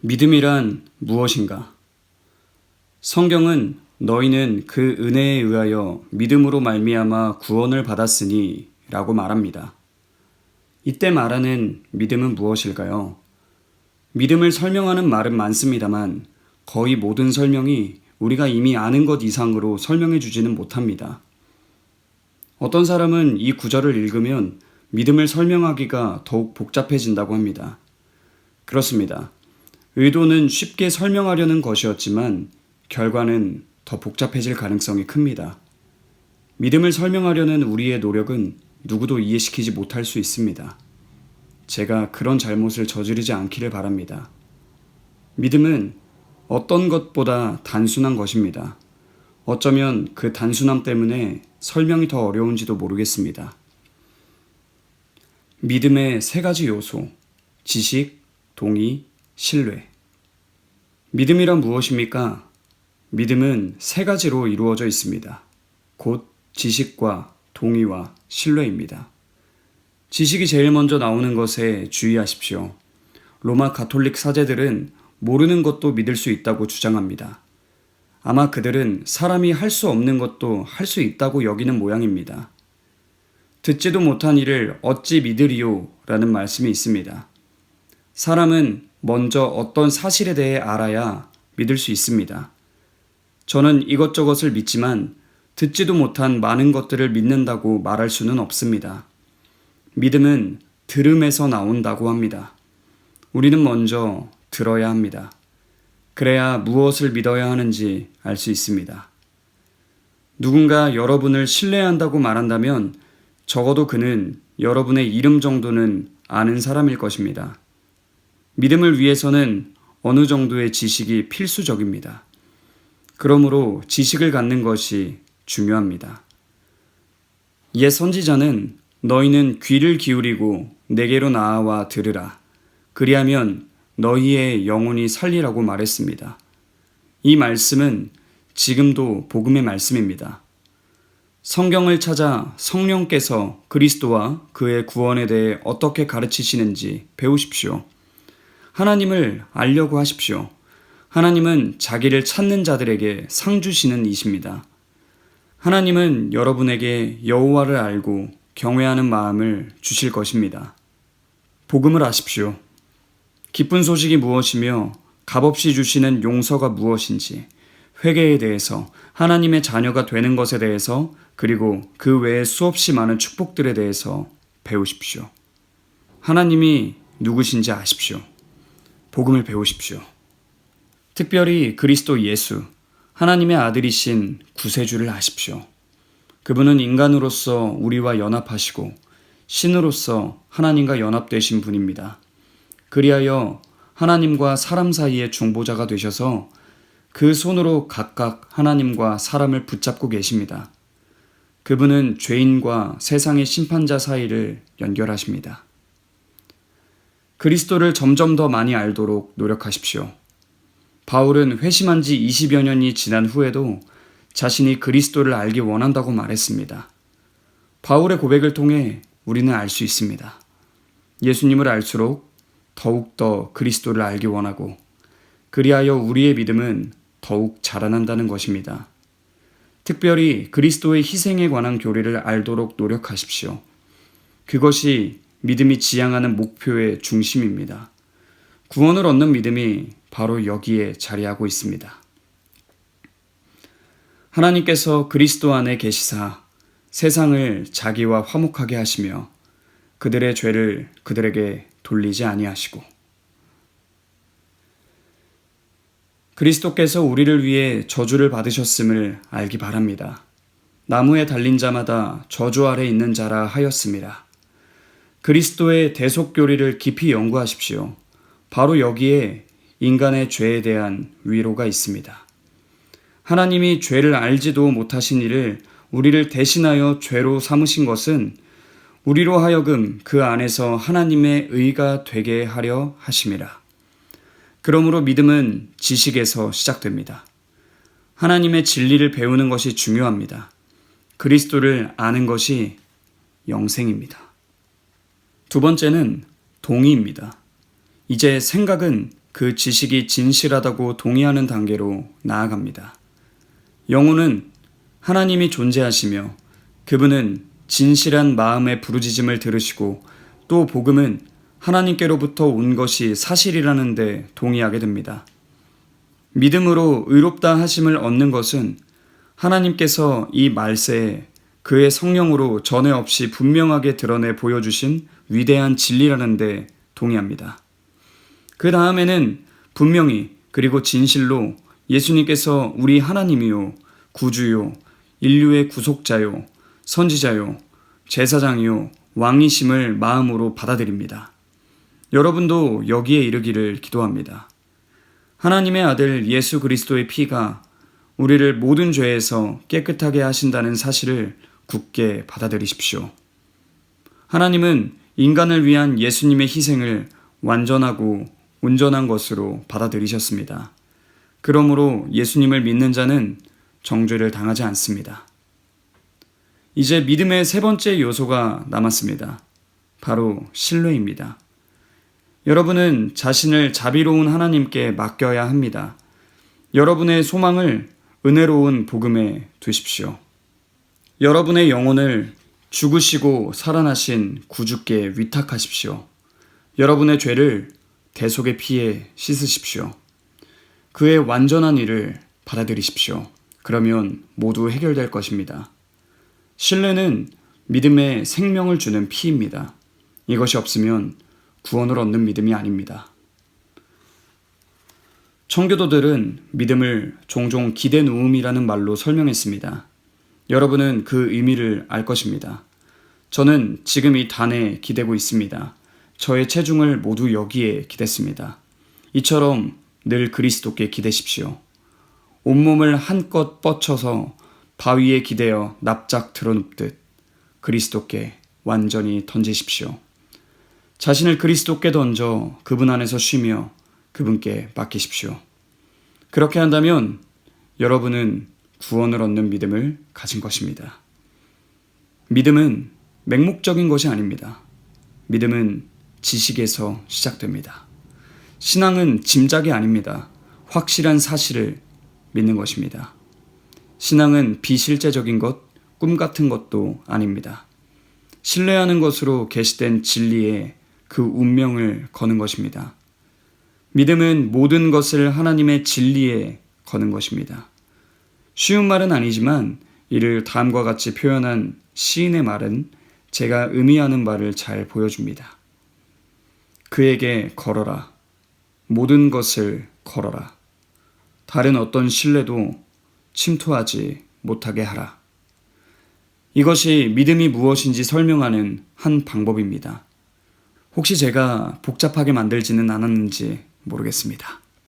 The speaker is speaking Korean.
믿음이란 무엇인가? 성경은 너희는 그 은혜에 의하여 믿음으로 말미암아 구원을 받았으니 라고 말합니다. 이때 말하는 믿음은 무엇일까요? 믿음을 설명하는 말은 많습니다만 거의 모든 설명이 우리가 이미 아는 것 이상으로 설명해 주지는 못합니다. 어떤 사람은 이 구절을 읽으면 믿음을 설명하기가 더욱 복잡해진다고 합니다. 그렇습니다. 의도는 쉽게 설명하려는 것이었지만 결과는 더 복잡해질 가능성이 큽니다. 믿음을 설명하려는 우리의 노력은 누구도 이해시키지 못할 수 있습니다. 제가 그런 잘못을 저지르지 않기를 바랍니다. 믿음은 어떤 것보다 단순한 것입니다. 어쩌면 그 단순함 때문에 설명이 더 어려운지도 모르겠습니다. 믿음의 세 가지 요소, 지식, 동의, 신뢰. 믿음이란 무엇입니까? 믿음은 세 가지로 이루어져 있습니다. 곧 지식과 동의와 신뢰입니다. 지식이 제일 먼저 나오는 것에 주의하십시오. 로마 가톨릭 사제들은 모르는 것도 믿을 수 있다고 주장합니다. 아마 그들은 사람이 할 수 없는 것도 할 수 있다고 여기는 모양입니다. 듣지도 못한 일을 어찌 믿으리요? 라는 말씀이 있습니다. 사람은 먼저 어떤 사실에 대해 알아야 믿을 수 있습니다. 저는 이것저것을 믿지만 듣지도 못한 많은 것들을 믿는다고 말할 수는 없습니다. 믿음은 들음에서 나온다고 합니다. 우리는 먼저 들어야 합니다. 그래야 무엇을 믿어야 하는지 알 수 있습니다. 누군가 여러분을 신뢰한다고 말한다면 적어도 그는 여러분의 이름 정도는 아는 사람일 것입니다. 믿음을 위해서는 어느 정도의 지식이 필수적입니다. 그러므로 지식을 갖는 것이 중요합니다. 옛 선지자는 너희는 귀를 기울이고 내게로 나아와 들으라. 그리하면 너희의 영혼이 살리라고 말했습니다. 이 말씀은 지금도 복음의 말씀입니다. 성경을 찾아 성령께서 그리스도와 그의 구원에 대해 어떻게 가르치시는지 배우십시오. 하나님을 알려고 하십시오. 하나님은 자기를 찾는 자들에게 상 주시는 이십니다. 하나님은 여러분에게 여호와를 알고 경외하는 마음을 주실 것입니다. 복음을 아십시오. 기쁜 소식이 무엇이며 값없이 주시는 용서가 무엇인지, 회개에 대해서, 하나님의 자녀가 되는 것에 대해서, 그리고 그 외에 수없이 많은 축복들에 대해서 배우십시오. 하나님이 누구신지 아십시오. 복음을 배우십시오. 특별히 그리스도 예수, 하나님의 아들이신 구세주를 아십시오. 그분은 인간으로서 우리와 연합하시고 신으로서 하나님과 연합되신 분입니다. 그리하여 하나님과 사람 사이의 중보자가 되셔서 그 손으로 각각 하나님과 사람을 붙잡고 계십니다. 그분은 죄인과 세상의 심판자 사이를 연결하십니다. 그리스도를 점점 더 많이 알도록 노력하십시오. 바울은 회심한 지 20여 년이 지난 후에도 자신이 그리스도를 알기 원한다고 말했습니다. 바울의 고백을 통해 우리는 알 수 있습니다. 예수님을 알수록 더욱더 그리스도를 알기 원하고 그리하여 우리의 믿음은 더욱 자라난다는 것입니다. 특별히 그리스도의 희생에 관한 교리를 알도록 노력하십시오. 그것이 믿음이 지향하는 목표의 중심입니다. 구원을 얻는 믿음이 바로 여기에 자리하고 있습니다. 하나님께서 그리스도 안에 계시사 세상을 자기와 화목하게 하시며 그들의 죄를 그들에게 돌리지 아니하시고 그리스도께서 우리를 위해 저주를 받으셨음을 알기 바랍니다. 나무에 달린 자마다 저주 아래 있는 자라 하였습니다. 그리스도의 대속교리를 깊이 연구하십시오. 바로 여기에 인간의 죄에 대한 위로가 있습니다. 하나님이 죄를 알지도 못하신 이를 우리를 대신하여 죄로 삼으신 것은 우리로 하여금 그 안에서 하나님의 의가 되게 하려 하심이라. 그러므로 믿음은 지식에서 시작됩니다. 하나님의 진리를 배우는 것이 중요합니다. 그리스도를 아는 것이 영생입니다. 두 번째는 동의입니다. 이제 생각은 그 지식이 진실하다고 동의하는 단계로 나아갑니다. 영혼은 하나님이 존재하시며 그분은 진실한 마음의 부르짖음을 들으시고 또 복음은 하나님께로부터 온 것이 사실이라는 데 동의하게 됩니다. 믿음으로 의롭다 하심을 얻는 것은 하나님께서 이 말세에 그의 성령으로 전에 없이 분명하게 드러내 보여주신 위대한 진리라는 데 동의합니다. 그 다음에는 분명히 그리고 진실로 예수님께서 우리 하나님이요, 구주요, 인류의 구속자요, 선지자요, 제사장이요, 왕이심을 마음으로 받아들입니다. 여러분도 여기에 이르기를 기도합니다. 하나님의 아들 예수 그리스도의 피가 우리를 모든 죄에서 깨끗하게 하신다는 사실을 굳게 받아들이십시오. 하나님은 인간을 위한 예수님의 희생을 완전하고 온전한 것으로 받아들이셨습니다. 그러므로 예수님을 믿는 자는 정죄를 당하지 않습니다. 이제 믿음의 세 번째 요소가 남았습니다. 바로 신뢰입니다. 여러분은 자신을 자비로운 하나님께 맡겨야 합니다. 여러분의 소망을 은혜로운 복음에 두십시오. 여러분의 영혼을 죽으시고 살아나신 구주께 위탁하십시오. 여러분의 죄를 대속의 피에 씻으십시오. 그의 완전한 일을 받아들이십시오. 그러면 모두 해결될 것입니다. 신뢰는 믿음에 생명을 주는 피입니다. 이것이 없으면 구원을 얻는 믿음이 아닙니다. 청교도들은 믿음을 종종 기대 누움이라는 말로 설명했습니다. 여러분은 그 의미를 알 것입니다. 저는 지금 이 단에 기대고 있습니다. 저의 체중을 모두 여기에 기댔습니다. 이처럼 늘 그리스도께 기대십시오. 온몸을 한껏 뻗쳐서 바위에 기대어 납작 드러눕듯 그리스도께 완전히 던지십시오. 자신을 그리스도께 던져 그분 안에서 쉬며 그분께 맡기십시오. 그렇게 한다면 여러분은 구원을 얻는 믿음을 가진 것입니다. 믿음은 맹목적인 것이 아닙니다. 믿음은 지식에서 시작됩니다. 신앙은 짐작이 아닙니다. 확실한 사실을 믿는 것입니다. 신앙은 비실제적인 것, 꿈 같은 것도 아닙니다. 신뢰하는 것으로 계시된 진리에 그 운명을 거는 것입니다. 믿음은 모든 것을 하나님의 진리에 거는 것입니다. 쉬운 말은 아니지만 이를 다음과 같이 표현한 시인의 말은 제가 의미하는 바를 잘 보여줍니다. 그에게 걸어라. 모든 것을 걸어라. 다른 어떤 신뢰도 침투하지 못하게 하라. 이것이 믿음이 무엇인지 설명하는 한 방법입니다. 혹시 제가 복잡하게 만들지는 않았는지 모르겠습니다.